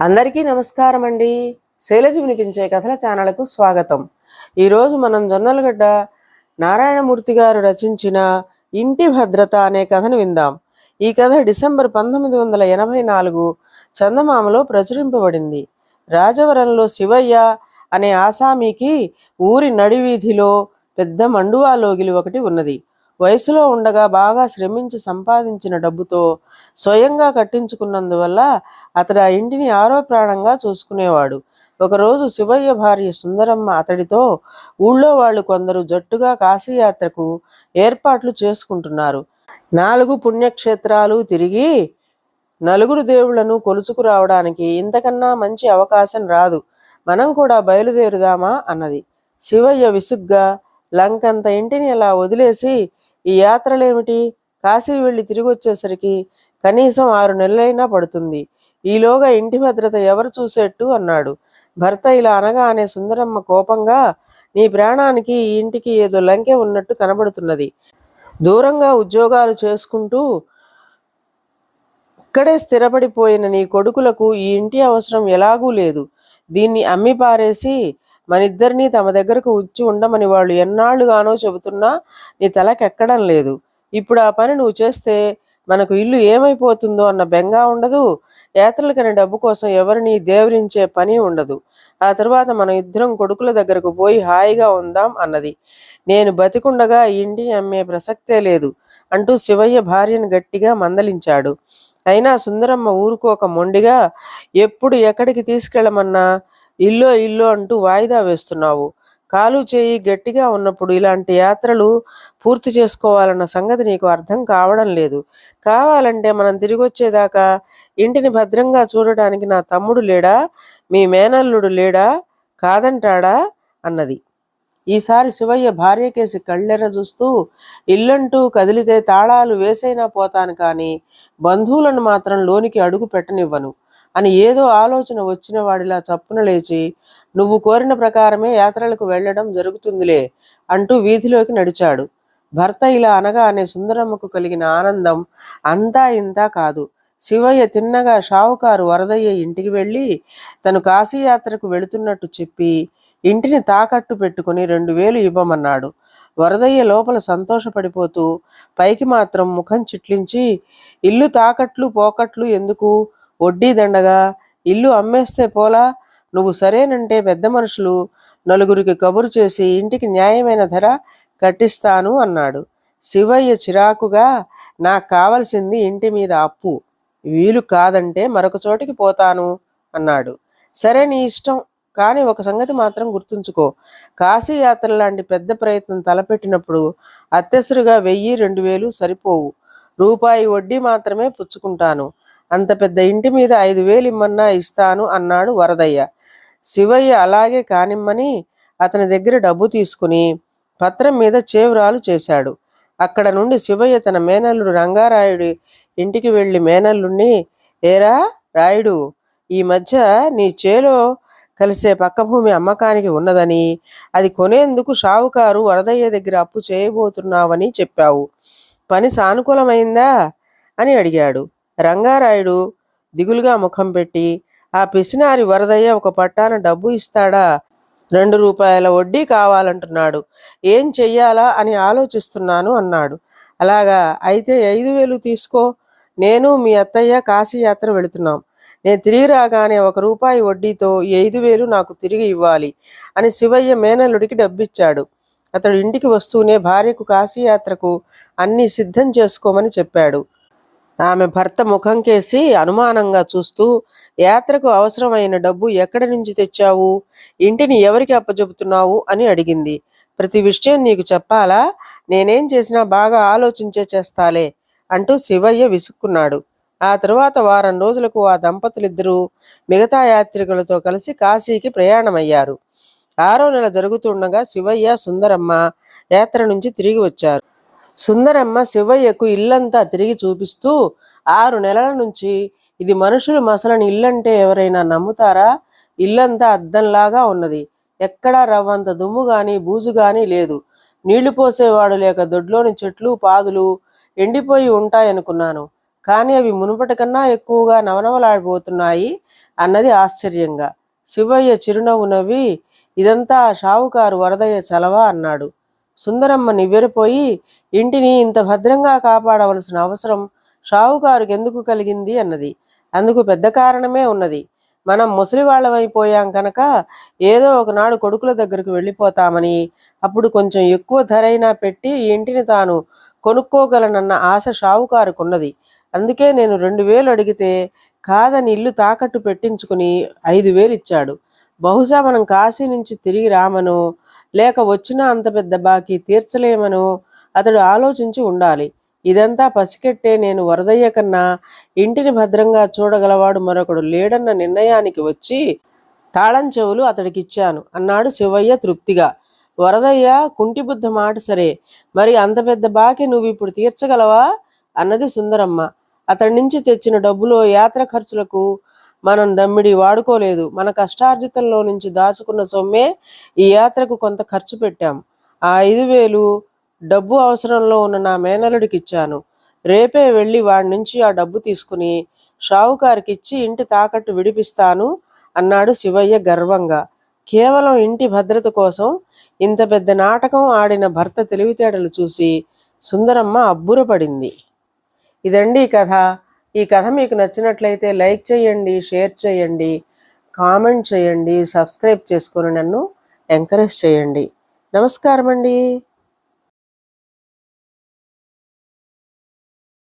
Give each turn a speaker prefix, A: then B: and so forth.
A: అందరికీ నమస్కారం అండి. శైలజ వినిపించే కథల ఛానల్కు స్వాగతం. ఈరోజు మనం జొన్నలగడ్డ నారాయణమూర్తి గారు రచించిన ఇంటి భద్రత అనే కథను విందాం. ఈ కథ డిసెంబర్ 1984 చందమామలో ప్రచురింపబడింది. రాజవరంలో శివయ్య అనే ఆసామీకి ఊరి నడివీధిలో పెద్ద మండువా లోగిలి ఒకటి ఉన్నది. వయసులో ఉండగా బాగా శ్రమించి సంపాదించిన డబ్బుతో స్వయంగా కట్టించుకున్నందువల్ల అతడు ఆ ఇంటిని ఆరో ప్రాణంగా చూసుకునేవాడు. ఒకరోజు శివయ్య భార్య సుందరమ్మ అతడితో ఊళ్ళో వాళ్ళు కొందరు జట్టుగా కాశీయాత్రకు ఏర్పాట్లు చేసుకుంటున్నారు. 4 పుణ్యక్షేత్రాలు తిరిగి నలుగురు దేవుళ్లను కొలుచుకురావడానికి ఇంతకన్నా మంచి అవకాశం రాదు, మనం కూడా బయలుదేరుదామా అన్నది. శివయ్య విసుగ్గా, లంకంత ఇంటిని అలా వదిలేసి ఈ యాత్రలేమిటి? కాశీ వెళ్ళి తిరిగి వచ్చేసరికి కనీసం 6 నెలలైనా పడుతుంది. ఈలోగా ఇంటి భద్రత ఎవరు చూసేట్టు అన్నాడు. భర్త ఇలా అనగానే సుందరమ్మ కోపంగా, నీ ప్రాణానికి ఈ ఇంటికి ఏదో లంకె ఉన్నట్టు కనబడుతున్నది. దూరంగా ఉద్యోగాలు చేసుకుంటూ ఇక్కడే స్థిరపడిపోయిన నీ కొడుకులకు ఈ ఇంటి అవసరం ఎలాగూ లేదు. దీన్ని అమ్మి పారేసి మనిద్దరినీ తమ దగ్గరకు ఉంచి ఉండమని వాళ్ళు ఎన్నాళ్లుగానో చెబుతున్నా నీ తలకెక్కడం లేదు. ఇప్పుడు ఆ పని నువ్వు చేస్తే మనకు ఇల్లు ఏమైపోతుందో అన్న బెంగా ఉండదు. యాత్రలకని డబ్బు కోసం ఎవరిని దేవరించే పని ఉండదు. ఆ తర్వాత మనం ఇద్దరం కొడుకుల దగ్గరకు పోయి హాయిగా ఉందాం అన్నది. నేను బతికుండగా ఈ ఇంటిని అమ్మే ప్రసక్తే లేదు అంటూ శివయ్య భార్యను గట్టిగా మందలించాడు. అయినా సుందరమ్మ ఊరుకోక మొండిగా, ఎప్పుడు ఎక్కడికి తీసుకెళ్ళమన్నా ఇల్లో ఇల్లో అంటూ వాయిదా వేస్తున్నావు. కాలు చేయి గట్టిగా ఉన్నప్పుడు ఇలాంటి యాత్రలు పూర్తి చేసుకోవాలన్న సంగతి నీకు అర్థం కావడం లేదు. కావాలంటే మనం తిరిగొచ్చేదాకా ఇంటిని భద్రంగా చూడటానికి నా తమ్ముడు లేడా, మీ మేనల్లుడు లేడా, కాదంటాడా అన్నది. ఈసారి శివయ్య భార్యకేసి కళ్ళెర్ర చూస్తూ, ఇల్లంటూ కదిలితే తాళాలు వేసైనా పోతాను కానీ బంధువులను మాత్రం లోనికి అడుగు పెట్టనివ్వను అని ఏదో ఆలోచన వచ్చిన వాడిలా చప్పున లేచి, నువ్వు కోరిన ప్రకారమే యాత్రలకు వెళ్ళడం జరుగుతుందిలే అంటూ వీధిలోకి నడిచాడు. భర్త ఇలా అనగానే సుందరమ్మకు కలిగిన ఆనందం అంతా ఇంతా కాదు. శివయ్య తిన్నగా షావుకారు వరదయ్య ఇంటికి వెళ్ళి తను కాశీయాత్రకు వెళుతున్నట్టు చెప్పి ఇంటిని తాకట్టు పెట్టుకుని 2000 ఇవ్వమన్నాడు. వరదయ్య లోపల సంతోషపడిపోతూ పైకి మాత్రం ముఖం చిట్లించి, ఇల్లు తాకట్లు పోకట్లు ఎందుకు, వడ్డీ దండగా, ఇల్లు అమ్మేస్తే పోలా, నువ్వు సరేనంటే పెద్ద మనుషులు నలుగురికి కబురు చేసి ఇంటికి న్యాయమైన ధర కట్టిస్తాను అన్నాడు. శివయ్య చిరాకుగా, నాకు కావలసింది ఇంటి మీద అప్పు, వీలు కాదంటే మరొక చోటికి పోతాను అన్నాడు. సరే నీ ఇష్టం, కానీ ఒక సంగతి మాత్రం గుర్తుంచుకో, కాశీయాత్ర లాంటి పెద్ద ప్రయత్నం తలపెట్టినప్పుడు అత్యవసరుగా 1000-2000 సరిపోవు. రూపాయి వడ్డీ మాత్రమే పుచ్చుకుంటాను. అంత పెద్ద ఇంటి మీద 5000 ఇమ్మన్నా ఇస్తాను అన్నాడు వరదయ్య. శివయ్య అలాగే కానిమ్మని అతని దగ్గర డబ్బు తీసుకుని పత్రం మీద చేవురాలు చేశాడు. అక్కడ నుండి శివయ్య తన మేనల్లుడు రంగారాయుడి ఇంటికి వెళ్ళి మేనల్లుడిని, ఏరా రాయుడు, ఈ మధ్య నీ చేలో కలిసే పక్క భూమి అమ్మకానికి ఉన్నదని, అది కొనేందుకు షావుకారు వరదయ్య దగ్గర అప్పు చేయబోతున్నావని చెప్పావు. పని సానుకూలమైందా అని అడిగాడు. రంగారాయుడు దిగులుగా ముఖం పెట్టి, ఆ పిసినారి వరదయ్య ఒక పట్టాన డబ్బు ఇస్తాడా, 2 రూపాయల వడ్డీ కావాలంటున్నాడు. ఏం చెయ్యాలా అని ఆలోచిస్తున్నాను అన్నాడు. అలాగా, అయితే 5000 తీసుకో. నేను మీ అత్తయ్య కాశీయాత్ర వెళుతున్నాం. నేను తిరిగి రాగానే 1 రూపాయి వడ్డీతో 5000 నాకు తిరిగి ఇవ్వాలి అని శివయ్య మేనల్లుడికి డబ్బిచ్చాడు. అతడు ఇంటికి వస్తూనే భార్యకు కాశీయాత్రకు అన్నీ సిద్ధం చేసుకోమని చెప్పాడు. ఆమె భర్త ముఖం కేసి అనుమానంగా చూస్తూ, యాత్రకు అవసరమైన డబ్బు ఎక్కడి నుంచి తెచ్చావు, ఇంటిని ఎవరికి అప్పచెబుతున్నావు అని అడిగింది. ప్రతి విషయం నీకు చెప్పాలా, నేనేం చేసినా బాగా ఆలోచించే చేస్తాలే అంటూ శివయ్య విసుక్కున్నాడు. ఆ తరువాత వారం రోజులకు ఆ దంపతులిద్దరూ మిగతా యాత్రికులతో కలిసి కాశీకి ప్రయాణమయ్యారు. 6వ నెల జరుగుతుండగా శివయ్య సుందరమ్మ యాత్ర నుంచి తిరిగి వచ్చారు. సుందరమ్మ శివయ్యకు ఇల్లంతా తిరిగి చూపిస్తూ, 6 నెలల నుంచి ఇది మనుషులు మసలని ఇల్లంటే ఎవరైనా నమ్ముతారా? ఇల్లంతా అద్దంలాగా ఉన్నది. ఎక్కడా రవ్వంత దుమ్ము గాని బూజు గాని లేదు. నీళ్లు పోసేవాడు లేక దొడ్లోని చెట్లు పాదులు ఎండిపోయి ఉంటాయనుకున్నాను. కానీ అవి మునుపటి కన్నా ఎక్కువగా నవనవలాడిపోతున్నాయి అన్నది ఆశ్చర్యంగా. శివయ్య చిరునవ్వు నవ్వి, ఇదంతా షావుకారు వరదయ్య చలవా అన్నాడు. సుందరమ్మ నివ్వెరపోయి, ఇంటిని ఇంత భద్రంగా కాపాడవలసిన అవసరం షావుకారుకి ఎందుకు కలిగింది అన్నది. అందుకు పెద్ద కారణమే ఉన్నది. మనం ముసలివాళ్ళమైపోయాం కనుక ఏదో ఒకనాడు కొడుకుల దగ్గరకు వెళ్ళిపోతామని, అప్పుడు కొంచెం ఎక్కువ ధరైనా పెట్టి ఈ ఇంటిని తాను కొనుక్కోగలనన్న ఆశ షావుకారుకున్నది. అందుకే నేను 2000 అడిగితే కాదని ఇల్లు తాకట్టు పెట్టించుకుని 5000 ఇచ్చాడు. బహుశా మనం కాశీ నుంచి తిరిగి రామనో, లేక వచ్చినా అంత పెద్ద బాకీ తీర్చలేమనో అతడు ఆలోచించి ఉండాలి. ఇదంతా పసికెట్టే నేను వరదయ్య కన్నా ఇంటిని భద్రంగా చూడగలవాడు మరొకడు లేడన్న నిర్ణయానికి వచ్చి తాళం చెవులు అతడికిచ్చాను అన్నాడు శివయ్య తృప్తిగా. వరదయ్య కుంటిబుద్ధ మాట సరే, మరి అంత పెద్ద బాకీ నువ్వు ఇప్పుడు తీర్చగలవా అన్నది సుందరమ్మ. అతడి నుంచి తెచ్చిన డబ్బులో యాత్ర ఖర్చులకు మనం దమ్మిడి వాడుకోలేదు. మన కష్టార్జితంలో నుంచి దాచుకున్న సొమ్మే ఈ యాత్రకు కొంత ఖర్చు పెట్టాం. ఆ 5000 డబ్బు అవసరంలో ఉన్న నా మేనలుడికి ఇచ్చాను. రేపే వెళ్ళి వాడి నుంచి ఆ డబ్బు తీసుకుని షావుకారికిచ్చి ఇంటి తాకట్టు విడిపిస్తాను అన్నాడు శివయ్య గర్వంగా. కేవలం ఇంటి భద్రత కోసం ఇంత పెద్ద నాటకం ఆడిన భర్త తెలివితేటలు చూసి సుందరమ్మ అబ్బురపడింది. ఇదండి ఈ కథ. ఈ కథ మీకు నచ్చినట్లయితే లైక్ చేయండి, షేర్ చేయండి, కామెంట్ చేయండి, సబ్స్క్రైబ్ చేసుకొని నన్ను ఎంకరేజ్ చేయండి. నమస్కారం అండి.